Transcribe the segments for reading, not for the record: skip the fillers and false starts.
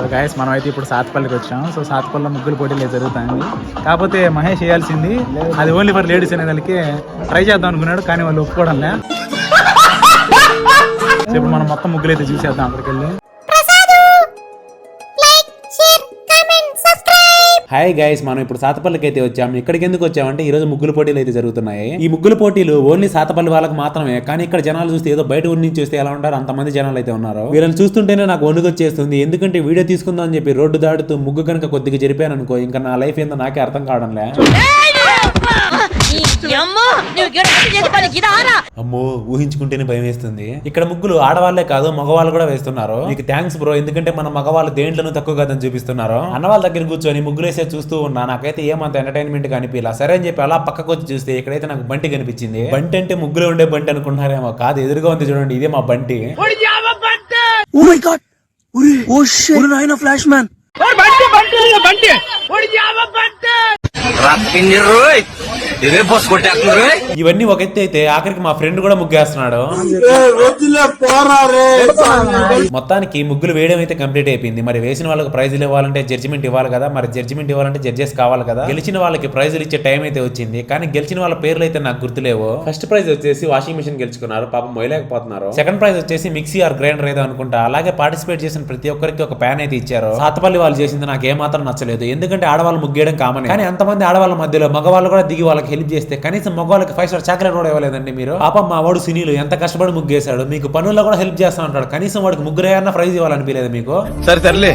So guys మనం అయితే ఇప్పుడు సాత్పల్లికి వచ్చాం. సో సాత్పల్లిలో ముగ్గులు పోటీలు జరుగుతాయి. కాకపోతే మహేష్ చేయాల్సింది అది ఓన్లీ ఫర్ లేడీస్ అనే దానికి ట్రై చేద్దాం అనుకున్నాడు, కానీ వాళ్ళు ఒప్పుకోవడంలే. సో ఇప్పుడు మనం మొత్తం ముగ్గులు అయితే చూసేద్దాం అక్కడికి వెళ్ళి. హాయ్ గైస్, మనం ఇప్పుడు సాతపల్లికి అయితే వచ్చాము. ఇక్కడికి ఎందుకు వచ్చామంటే ఈ రోజు ముగ్గులు పోటీలు అయితే జరుగుతున్నాయి. ఈ ముగ్గులు పోటీలు ఓన్లీ సాతపల్లి వాళ్ళకి మాత్రమే, కానీ ఇక్కడ జనాలు చూస్తే ఏదో బయట ఊరి నుంచి చూస్తే ఎలా ఉంటారు అంతమంది జనాలు అయితే ఉన్నారు. వీళ్ళని చూస్తుంటేనే నాకు వణుకొచ్చేస్తుంది. ఎందుకంటే వీడియో తీసుకుందాం అని చెప్పి రోడ్డు దాటుతూ ముగ్గు కనుక కొద్దిగా జరిపాను అనుకో, ఇంకా నా లైఫ్ ఏందో నాకే అర్థం కావడంలే. అమ్మో, ఊహించుకుంటేనే భయం వేస్తుంది. ఇక్కడ ముగ్గులు ఆడవాళ్లే కాదు మగవాళ్ళు కూడా వేస్తున్నారు. మీకు థ్యాంక్స్ బ్రో, ఎందుకంటే మన మగవాళ్ళు దేంట్లోనూ తక్కువ కాదని చూపిస్తున్నారు. అన్నవాళ్ళ దగ్గర కూర్చొని ముగ్గులు వేసే చూస్తూ ఉన్నా, నాకైతే ఏమంత ఎంటర్టైన్మెంట్ కనిపించలా. సరే అని చెప్పి అలా పక్కకు వచ్చి చూస్తే ఇక్కడైతే నాకు బంటి కనిపించింది. బంటి అంటే ముగ్గులు ఉండే బంటి అనుకుంటున్నారేమో, కాదు ఎదురుగా ఉంది చూడండి, ఇదే మా బంటి. ఫ్లాష్ మ్యాన్ ఇవన్నీ ఒక ఎత్తి అయితే ఆఖరికి మా ఫ్రెండ్ కూడా ముగ్గేస్తున్నాడు. మొత్తానికి ముగ్గులు వేయడం అయితే కంప్లీట్ అయిపోయింది. మరి వేసిన వాళ్ళకి ప్రైజులు ఇవ్వాలంటే జడ్జిమెంట్ ఇవ్వాలి కదా, మరి జడ్జిమెంట్ ఇవ్వాలంటే జడ్జెస్ కావాలి కదా. గెలిచిన వాళ్ళకి ప్రైజులు ఇచ్చే టైం అయితే వచ్చింది, కానీ గెలిచిన వాళ్ళ పేర్లు అయితే నాకు గుర్తులేవు. ఫస్ట్ ప్రైజ్ వచ్చేసి వాషింగ్ మిషన్ గెలుచుకున్నారు, పాపం మొయలేకపోతున్నారు. సెకండ్ ప్రైజ్ వచ్చేసి మిక్సీ ఆర్ గ్రైండర్ ఏదో అనుకుంటా. అలాగే పార్టిసిపేట్ చేసిన ప్రతి ఒక్కరికి ఒక ప్యాన్ అయితే ఇచ్చారు. సాతపల్లి వాళ్ళు చేసింది నాకు ఏమాత్రం నచ్చలేదు, ఎందుకంటే ఆడవాళ్ళు ముగ్గేయడం కామన్, కానీ అంతమంది ఆడవాళ్ళ మధ్యలో మగవాళ్ళు కూడా దిగి వాళ్ళకి హెల్ప్ చేస్తే కనీసం మగవాళ్ళకి 5 స్టార్ చాక్లెట్ కూడా ఇవ్వలేదండి మీరు. పాపం మా వాడు సునీల్ ఎంత కష్టపడి ముగ్గేశాడు, మీకు పనుల్లో కూడా హెల్ప్ చేస్తా ఉంటాడు, కనీసం వాడికి ముగ్గురేయన్నా ప్రైజ్ ఇవ్వాలనిపించలేదు మీకు? సరే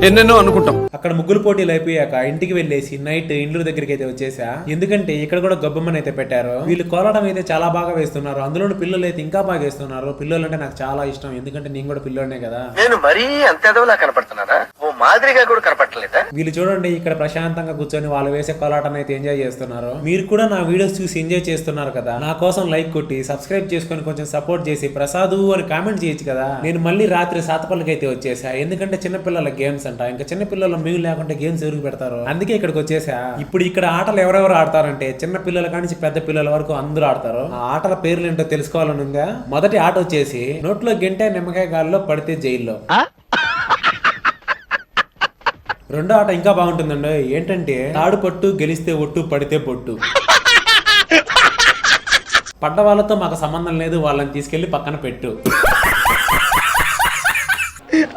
ఎన్నెన్నో అనుకుంటాం. అక్కడ ముగ్గులు పోటీలు అయిపోయాక ఇంటికి వెళ్ళేసి నైట్ ఇండ్ల దగ్గరికి అయితే వచ్చేసా. ఎందుకంటే ఇక్కడ కూడా గొబ్బమ్మని అయితే పెట్టారు. వీళ్ళు కోలడం అయితే చాలా బాగా వేస్తున్నారు, అందులో పిల్లలు అయితే ఇంకా బాగా వేస్తున్నారు. పిల్లలు అంటే నాకు చాలా ఇష్టం, ఎందుకంటే నేను కూడా పిల్లోనే కదా. నేను మరీ అంత ఎదవలా కనపడుతున్నారా? ఓ మాదిరిగా కూడా కనపడలేదా? వీళ్ళు చూడండి ఇక్కడ ప్రశాంతంగా కూర్చొని వాళ్ళు వేసే కోలాటం అయితే ఎంజాయ్ చేస్తున్నారు. మీరు కూడా నా వీడియోస్ చూసి ఎంజాయ్ చేస్తున్నారు కదా, నా కోసం లైక్ కొట్టి సబ్స్క్రైబ్ చేసుకొని కొంచెం సపోర్ట్ చేసి ప్రసాదు అని కామెంట్ చేయొచ్చు కదా. నేను మళ్ళీ రాత్రి సాతపల్లికి అయితే వచ్చేసా, ఎందుకంటే చిన్నపిల్లల గేమ్స్ అంట. ఇంకా చిన్న పిల్లలు మేము లేకుంటే గేమ్స్ ఎవరికి పెడతారు, అందుకే ఇక్కడికి వచ్చేసా. ఇప్పుడు ఇక్కడ ఆటలు ఎవరెవరు ఆడతారంటే చిన్న పిల్లల కానించి పెద్ద పిల్లల వరకు అందరూ ఆడతారు. ఆ ఆటల పేర్లు ఏంటో తెలుసుకోవాలని ఉందా? మొదటి ఆట వచ్చేసి నోట్లో గెంటే నిమ్మకాయ గాల్లో పడితే జైల్లో. రెండో ఆట ఇంకా బాగుంటుందండి, ఏంటంటే తాడు పట్టు గెలిస్తే ఒట్టు పడితే పొట్టు. పడ్డ వాళ్ళతో మాకు సంబంధం లేదు, వాళ్ళని తీసుకెళ్లి పక్కన పెట్టు.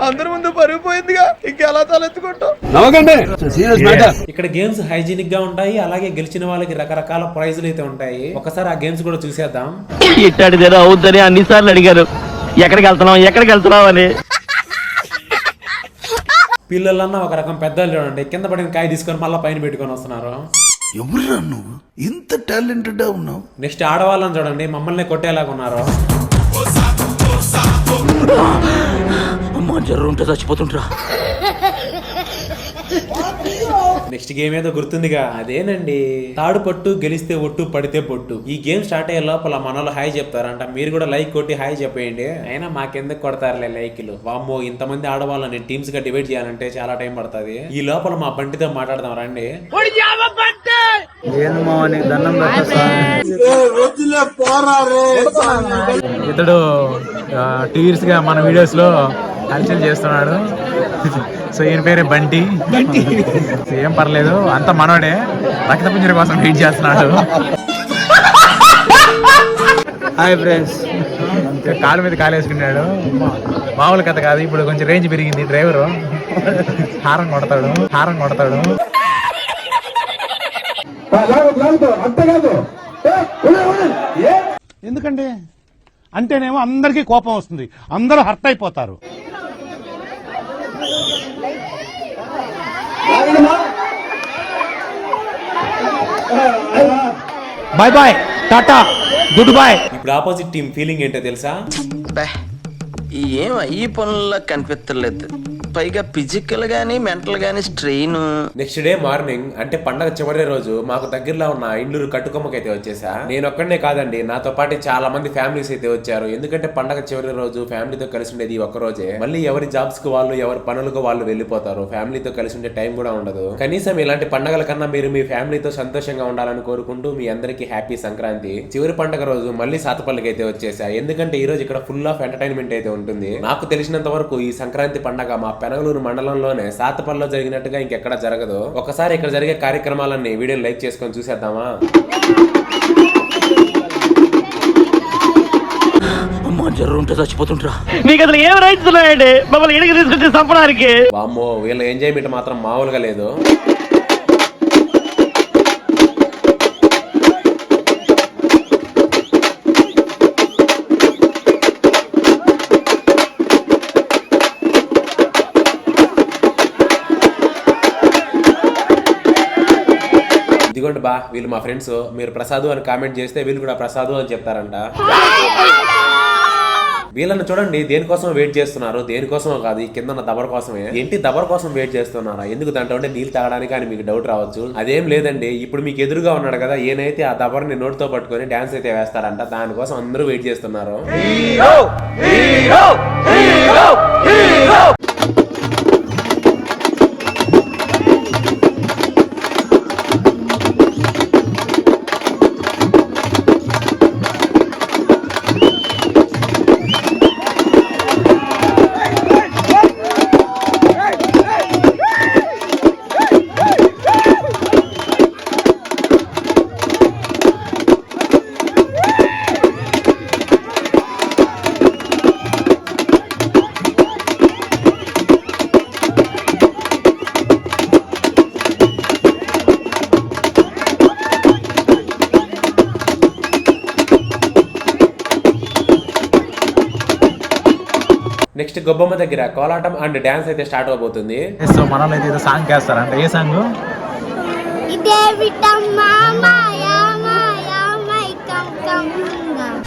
అందరి ముందు పరిగిపోయిందిగా, ఇంకెలా తలెత్తుకుంటాం. ఇక్కడ గేమ్స్ హైజీనిక్ గా ఉంటాయి, అలాగే గెలిచిన వాళ్ళకి రకరకాల ప్రైజులు అయితే ఉంటాయి. ఒకసారి ఆ గేమ్స్ కూడా చూసేద్దాం. ఇట్టాడిదేదో అవుద్దని అన్నిసార్లు అడిగారు, ఎక్కడికి వెళ్తున్నావు అని. పిల్లలన్నా ఒక రకం పెద్దలు చూడండి, కింద పడిన కాయ తీసుకొని మళ్ళీ పైన పెట్టుకొని వస్తున్నారు. ఎవరురా నువ్వు ఇంత టాలెంటెడ్ ఉన్నావు? నెక్స్ట్ ఆడవాళ్ళని చూడండి, మమ్మల్ని కొట్టేలాగా ఉన్నారు. జర్రుంటే చచ్చిపోతుంటరా. నెక్స్ట్ గేమ్ ఏదో గుర్తుందిగా, అదేనండి తాడు పట్టు గెలిస్తే ఒట్టు పడితే పొట్టు. ఈ గేమ్ స్టార్ట్ అయ్యే లోపల మనలో హాయ్ చెప్తారంట, మీరు కూడా లైక్ కొట్టి హాయ్ చెప్పేయండి. అయినా మాకెందుకు కొడతారులే లైక్లు, వామ్మో ఇంతమంది ఆడవాళ్ళని టీమ్స్ గా డివైడ్ చేయాలంటే చాలా టైం పడుతుంది. ఈ లోపల మా బంటితో మాట్లాడదాం రండి. ఇతడు 2 years గా మన వీడియోస్ లో హల్చల్ చేస్తున్నాడు. సో ఈయన పేరే బంటి. ఏం పర్లేదు, అంత మనోడే, రక్తపుంజర కోసం వెయిట్ చేస్తున్నాడు. Hi friends. కాలు మీద కాలేసుకున్నాడు, మామూలు కథ కాదు. ఇప్పుడు కొంచెం రేంజ్ పెరిగింది, డ్రైవరు హారం కొడతాడు. ఎందుకంటే అంటేనేమో అందరికీ కోపం వస్తుంది, అందరూ హర్ట్ అయిపోతారు. Bye bye, tata, good boy. ఇప్పుడు ఆపోజిట్ టీం ఫీలింగ్ ఏంటో తెలుసా? ఏం ఈ పనుల్లో కనిపించలేదు, పైగా ఫిజికల్ గానీ మెంటల్ గానీ స్ట్రెయిన్. నెక్స్ట్ డే మార్నింగ్ అంటే పండగ చివరి రోజు మాకు దగ్గరలో ఉన్న ఇండ్లూరు కట్టుకొమ్మకైతే వచ్చేసా. నేను ఒక్కడనే కాదండి, నాతో పాటు చాలా మంది ఫ్యామిలీస్ అయితే వచ్చారు. ఎందుకంటే పండగ చివరి రోజు ఫ్యామిలీతో కలిసి ఉండేది ఒక్క రోజే. మళ్ళీ ఎవరి జాబ్స్ కు వాళ్ళు, ఎవరి పనులకు వాళ్ళు వెళ్ళిపోతారు. ఫ్యామిలీతో కలిసి ఉండే టైం కూడా ఉండదు. కనీసం ఇలాంటి పండగల కన్నా మీరు మీ ఫ్యామిలీతో సంతోషంగా ఉండాలని కోరుకుంటూ మీ అందరికి హ్యాపీ సంక్రాంతి. చివరి పండగ రోజు మళ్ళీ సాతపల్లికి అయితే వచ్చేసా, ఎందుకంటే ఈ రోజు ఇక్కడ ఫుల్ ఆఫ్ ఎంటర్టైన్మెంట్ అయితే ఉంటుంది. నాకు తెలిసినంత వరకు ఈ సంక్రాంతి పండగ మా పెనగలూరు మండలంలోనే సాతపల్లిలో జరిగినట్టుగా ఇంకెక్కడ జరగదు. ఒకసారి ఇక్కడ జరిగే కార్యక్రమాలన్నీ వీడియోని లైక్ చేసుకొని చూసేద్దామా. జర్రుంటే చచ్చిపోతుంటరా. మీకు అసలు ఏం రైట్స్ ఉన్నాయండి మమ్మల్ని ఇడికి తీసుకొచ్చి చంపడానికి? వామ్మో, వీళ్ళ ఎంజాయ్మెంట్ మాత్రం మామూలుగా లేదు. ఇదిగోండి బా, వీళ్ళు మా ఫ్రెండ్స్. మీరు ప్రసాదు అని కామెంట్ చేస్తే వీళ్ళు కూడా ప్రసాదు అని చెప్తారంట. వీళ్ళని చూడండి, దేనికోసం వెయిట్ చేస్తున్నారు. దేనికోసమో కాదు, ఈ కింద దబర్ కోసమే. ఏంటి దబర్ కోసం వెయిట్ చేస్తున్నారా? ఎందుకు దాంట్లో నీళ్ళు తాగడానికి అని మీకు డౌట్ రావచ్చు. అదేం లేదండి, ఇప్పుడు మీకు ఎదురుగా ఉన్నాడు కదా, ఏనైతే ఆ దబర్ని నోటితో పట్టుకొని డాన్స్ అయితే వేస్తారంట. దానికోసం అందరూ వెయిట్ చేస్తున్నారు. నెక్స్ట్ గొబ్బమ్మ దగ్గర కోలాటం అండ్ డాన్స్ అయితే స్టార్ట్ అవబోతుంది. సో మనం అయితే సాంగ్ వేస్తారంట. ఏ song?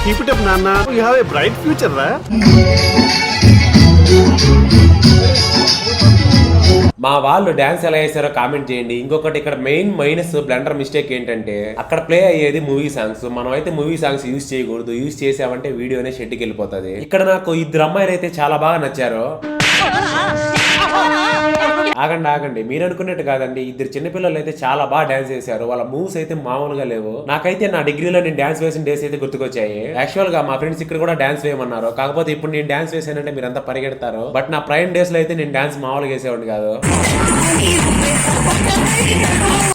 Keep it up, Nana. You have a bright future, right? మా వాళ్ళు డాన్స్ ఎలా వేసారో కామెంట్ చేయండి. ఇంకొకటి ఇక్కడ మెయిన్ మైనస్ బ్లండర్ మిస్టేక్ ఏంటంటే అక్కడ ప్లే అయ్యేది మూవీ సాంగ్స్. మనం అయితే మూవీ సాంగ్స్ యూజ్ చేయకూడదు. యూజ్ చేసామంటే వీడియోనే షెడ్కి వెళ్ళిపోతుంది. ఇక్కడ నాకు ఇద్దరు అమ్మాయిలు అయితే చాలా బాగా నచ్చారు. ఆగండి, మీరు అనుకున్నట్టు కాదండి. ఇద్దరు చిన్నపిల్లలు అయితే చాలా బాగా డాన్స్ చేశారు. వాళ్ళ మూవ్స్ అయితే మామూలుగా లేవు. నాకైతే నా డిగ్రీలో నేను డాన్స్ వేసిన డేస్ అయితే గుర్తుకొచ్చాయి. యాక్చువల్ గా మా ఫ్రెండ్స్ ఇక్కడ కూడా డాన్స్ వేయమన్నారు. కాకపోతే ఇప్పుడు నేను డాన్స్ వేసానంటే మీరు అంతా పరిగెడతారు. బట్ నా ప్రైమ్ డేస్ లో అయితే నేను డాన్స్ మామూలుగా వేసేవాడిని కాదు.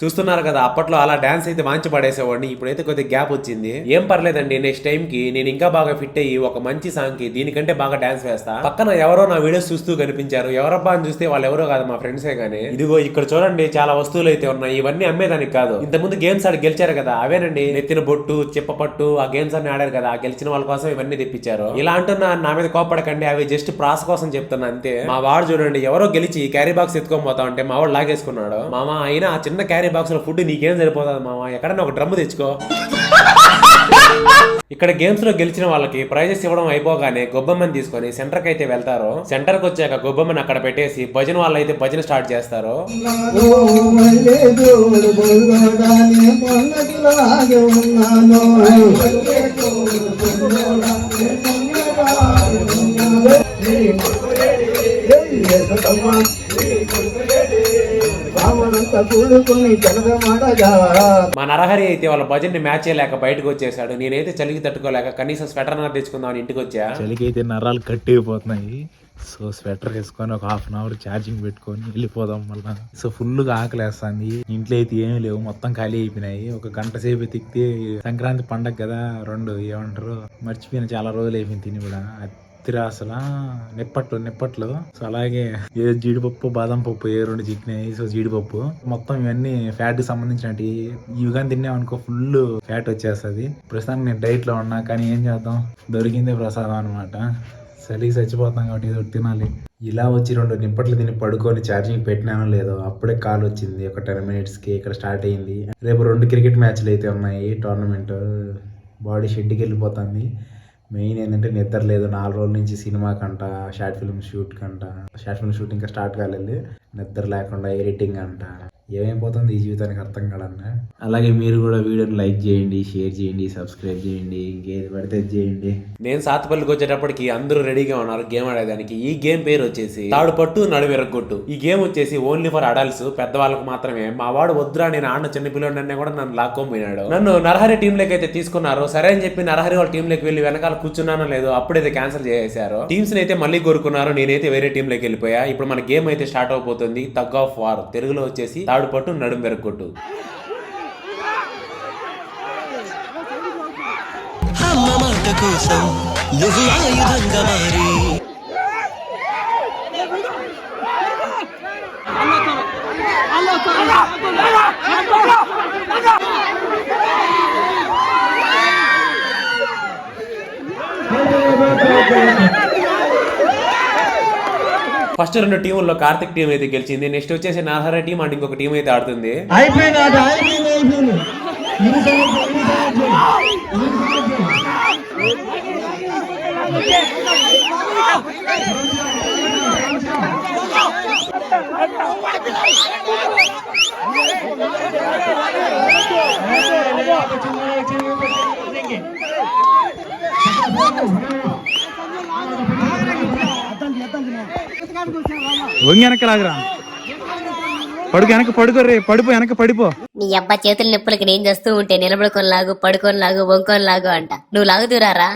చూస్తున్నారు కదా, అప్పట్లో అలా డాన్స్ అయితే వాంచి పడేసేవాడిని. ఇప్పుడైతే కొద్దిగా గ్యాప్ వచ్చింది. ఏం పర్లేదండి, నెక్స్ట్ టైం కి నేను ఇంకా బాగా ఫిట్ అయ్యి ఒక మంచి సాంగ్ కి దీనికంటే బాగా డాన్స్ వేస్తా. పక్కన ఎవరో నా వీడియోస్ చూస్తూ కనిపించారు. ఎవరబ్బా అని చూస్తే వాళ్ళు ఎవరో కాదు, మా ఫ్రెండ్సే. గానీ ఇదిగో ఇక్కడ చూడండి, చాలా వస్తువులు అయితే ఉన్నాయి. ఇవన్నీ అమ్మేదానికి కాదు. ఇంతకుముందు గేమ్స్ ఆడి గెలిచారు కదా, అవేనండి. నెత్తిన బొట్టు, చిప్పపట్టు, ఆ గేమ్స్ అన్ని ఆడారు కదా, ఆ గెలిచిన వాళ్ళ కోసం ఇవన్నీ తెప్పించారు. ఇలా అంటున్నా నా మీద కోపడకండి, అవి జస్ట్ ప్రాస కోసం చెప్తున్నా అంతే. మా వాడు చూడండి, ఎవరో గెలిచి క్యారీ బాక్స్ ఎత్తుకొని పోతా ఉంటే మా వాడు లాగేసుకున్నాడు. మామ అయినా ఆ చిన్న క్యారీ బాక్స్ లో ఫుడ్ నీకేం సరిపోతుంది మామ, ఎక్కడన్నా ఒక డ్రమ్ము తెచ్చుకో. ఇక్కడ గేమ్స్ లో గెలిచిన వాళ్ళకి ప్రైజెస్ ఇవ్వడం అయిపోగానే గొబ్బమ్మని తీసుకొని సెంటర్ కి అయితే వెళ్తారు. సెంటర్ కి వచ్చాక గొబ్బమ్మని అక్కడ పెట్టేసి భజన వాళ్ళు అయితే భజన స్టార్ట్ చేస్తారు. మా నరహరి అయితే వాళ్ళ భజన్ ని మ్యాచ్ చేయలేక బయటకు వచ్చేసాడు. నేనైతే చలికి తట్టుకోలేక కనీసం స్వెటర్ తెచ్చుకుందామని ఇంటికి వచ్చా. చలికి అయితే నరాలు కట్టిపోతున్నాయి. సో స్వెటర్ వేసుకొని ఒక హాఫ్ అన్ అవర్ ఛార్జింగ్ పెట్టుకొని వెళ్ళిపోదాం మళ్ళా. సో ఫుల్ గా ఆకలేస్తుంది. ఇంట్లో అయితే ఏమీ లేవు, మొత్తం ఖాళీ అయిపోయినాయి. ఒక గంట సేపు ఎతికితే సంక్రాంతి పండగ కదా, రెండు ఏమంటారు మర్చిపోయిన చాలా రోజులు అయిపోయింది తిని కూడా. అసలు నిప్పట్లు. సో అలాగే ఏ జీడిపప్పు బాదం పప్పు ఏ రెండు చిక్కినాయి. సో జీడిపప్పు మొత్తం ఇవన్నీ ఫ్యాట్ కి సంబంధించినవి. ఇవి కానీ తిన్నామనుకో ఫుల్ ఫ్యాట్ వచ్చేస్తుంది. ప్రస్తుతానికి నేను డైట్ లో ఉన్నా, కానీ ఏం చేద్దాం, దొరికిందే ప్రసాదం అనమాట. చలికి చచ్చిపోతాం కాబట్టి ఏదో తినాలి. ఇలా వచ్చి రెండు నిప్పట్లు తిని పడుకొని ఛార్జింగ్ పెట్టినానో లేదో అప్పుడే కాల్ వచ్చింది. ఒక 10 minutes కి ఇక్కడ స్టార్ట్ అయింది. రేపు 2 క్రికెట్ మ్యాచ్లు అయితే ఉన్నాయి, టోర్నమెంట్. బాడీ షెడ్కి వెళ్ళిపోతుంది. మెయిన్ ఏంటంటే నిద్ర లేదు. 4 రోజుల నుంచి సినిమా కంట, షార్ట్ ఫిల్మ్ షూట్ కంట. షార్ట్ ఫిల్మ్ షూట్ ఇంకా స్టార్ట్ కాలేదు. నిద్ర లేకుండా ఎడిటింగ్ అంట. ఏమైపోతుంది ఈ జీవితానికి అర్థం కాదన్నా. అలాగే మీరు కూడా వీడియోని లైక్ చేయండి, షేర్ చేయండి, సబ్స్క్రైబ్ చేయండి, ఇంకేది పడితే అది చేయండి. నేను సాతుపల్లికి వచ్చేటప్పటికి అందరూ రెడీగా ఉన్నారు గేమ్ ఆడేదానికి. ఈ గేమ్ పేరు వచ్చేసి తాడు పట్టు నడుము విరగొట్టు. ఈ గేమ్ వచ్చేసి ఓన్లీ ఫర్ అడల్ట్స్, పెద్దవాళ్ళకు మాత్రమే. మా వాడు వద్దురా నేను ఆడిన చిన్న పిల్లడు కూడా నన్ను లాక్కొని పోయినాడు. నన్ను నరహరి టీం లోకి అయితే తీసుకున్నారు. సరే అని చెప్పి నరహరి వాళ్ళ టీం లోకి వెళ్ళి వెనకాల కూర్చున్నానో లేదో అప్పుడైతే క్యాన్సిల్ చేసేశారు. టీమ్స్ అయితే మళ్ళీ కోరుకున్నారు. నేనైతే వేరే టీం లోకి వెళ్ళిపోయా. ఇప్పుడు మన గేమ్ అయితే స్టార్ట్ అవబోతుంది. టగ్ ఆఫ్ వార్, తెలుగులో వచ్చేసి తాడు పట్టు నడుము విరగొట్టు. అమ్మ మాట కోసం నువ్వు ఆయుధంగా మారి ఫస్ట్ 2 టీముల్లో కార్తిక్ టీం అయితే గెలిచింది. నెక్స్ట్ వచ్చేసి నాహర టీం అండ్ ఇంకొక టీం అయితే ఆడుతుంది. వంగి వెనక లాగరా, పడుకు వెనక పడుకో రే, పడిపో వెనక పడిపో. నీ అబ్బా చేతుల నొప్పులకి నేను చేస్తూ ఉంటే నిలబడుకొని లాగు, పడుకొని లాగు, వంకొని లాగు అంట. నువ్వు లాగుతురారా?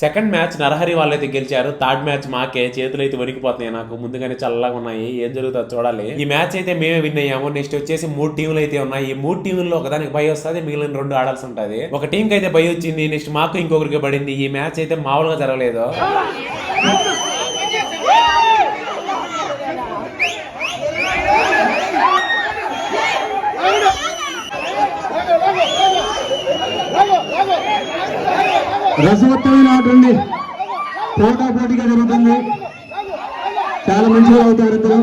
సెకండ్ మ్యాచ్ నరహరి వాళ్ళైతే గెలిచారు. థర్డ్ మ్యాచ్ మాకే. చేతులు అయితే వణికిపోతున్నాయి నాకు, ముందుగానే చల్లగా ఉన్నాయి. ఏం జరుగుతుందో చూడాలి. ఈ మ్యాచ్ అయితే మేమే విన్ అయ్యాము. నెక్స్ట్ వచ్చేసి 3 టీంలు అయితే ఉన్నాయి. ఈ 3 టీంల్లో ఒకదానికి బై వస్తుంది, మిగిలిన 2 ఆడాల్సి ఉంటుంది. ఒక టీం కి అయితే బై వచ్చింది, నెక్స్ట్ మాకు ఇంకొకరికి పడింది. ఈ మ్యాచ్ అయితే మామూలుగా జరగలేదు. రసవత్తమైన ఆట ఉంది, పోటా పోటీగా జరుగుతుంది. చాలా మంచిగా అవుతారు ఇద్దరు.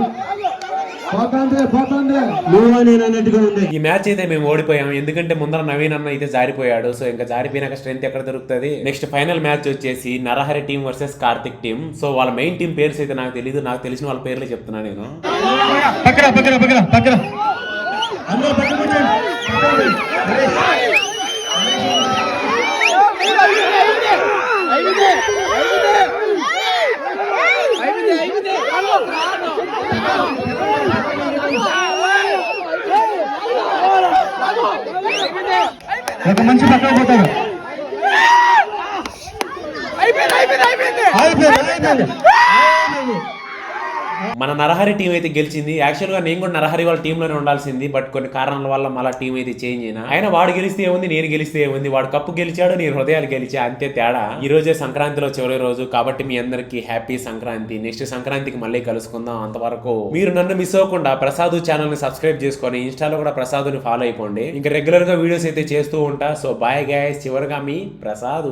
ఈ మ్యాచ్ అయితే మేము ఓడిపోయాము. ఎందుకంటే ముందర నవీన్ అన్న అయితే జారిపోయాడు. సో ఇంకా జారిపోయినాక స్ట్రెంత్ ఎక్కడ దొరుకుతుంది. నెక్స్ట్ ఫైనల్ మ్యాచ్ వచ్చేసి Narahari team versus Karthik team. So వాళ్ళ మెయిన్ టీం పేర్స్ అయితే నాకు తెలియదు. నాకు తెలిసిన వాళ్ళ పేర్లే చెప్తున్నా నేను. ఒక మంచి పక్కన పోతారు. మన నరహరి టీం అయితే గెలిచింది. యాక్చువల్ గా నేను కూడా నరహరి వాళ్ళ టీంలోనే ఉండాల్సింది. బట్ కొన్ని కారణాల వల్ల మళ్ళీ టీం అయితే చేంజ్ అయినా. ఆయన వాడు గెలిస్తే ఏముంది, నేను గెలిస్తే ఏముంది. వాడు కప్పు గెలిచాడు, నేను హృదయాలు గెలిచా, అంతే తేడా. ఈ రోజే సంక్రాంతిలో చివరి రోజు కాబట్టి మీ అందరికి హ్యాపీ సంక్రాంతి. నెక్స్ట్ సంక్రాంతికి మళ్ళీ కలుసుకుందాం. అంతవరకు మీరు నన్ను మిస్ అవ్వకుండా ప్రసాద్ ఛానల్ ని సబ్స్క్రైబ్ చేసుకొని ఇన్స్టాలో కూడా ప్రసాద్ని ఫాలో అయిపోండి. ఇంకా రెగ్యులర్ గా వీడియోస్ అయితే చేస్తూ ఉంటా. సో బాయ్ గైస్, చివరిగా మీ ప్రసాద్.